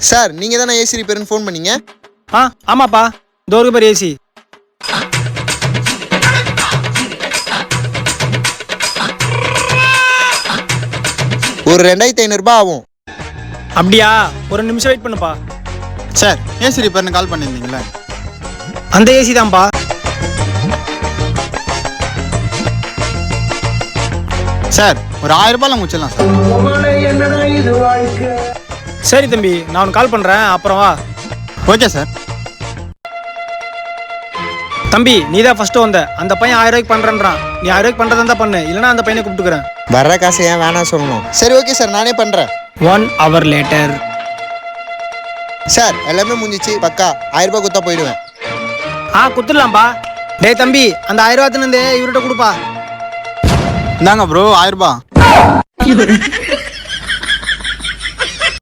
Sir நீங்கள் தானே AC ரிப்பேர்னு phone பண்ணீங்க? ஆமாப்பா, தோருக்கு பேர் ஏசி. ஒரு 2500 ஆகும். அப்படியா? ஒரு நிமிஷம் வெயிட் பண்ணுப்பா. சார், ஏசி ரிப்பேர்னு கால் பண்ணியிருந்தீங்களே, அந்த ஏசி தான்ப்பா. சார் ஒரு 1000 ரூபாயில் முடிச்சிடலாம் சார். சரி தம்பி, நான் உனக்கு கால் பண்ணுறேன், அப்புறம் வா. Okay sir. தம்பி, நீ தான் ஃபர்ஸ்ட் வந்த. அந்த பையன் 1000 ரூபாய்க்கு பண்ணுறேன்றான். நீ 1000 ரூபாய்க்கு பண்ணுறதா தான் பண்ணு, இல்லைனா அந்த பையனை கூப்பிட்டுக்கிறேன். வர்ற காசை ஏன் வேணாம் சொல்லணும்? சரி ஓகே சார், நானே பண்ணுறேன். 1 hour later. சார் எல்லாமே முடிஞ்சிச்சு, பக்கா 1000 ரூபாய் கொடுத்தா போயிடுவேன். குத்துடலாம்ப்பா. டேய் தம்பி, அந்த 1000 ரூபாய் இவர்கிட்ட கொடுப்பா. இந்தாங்க ப்ரோ, 1000 ரூபாய்.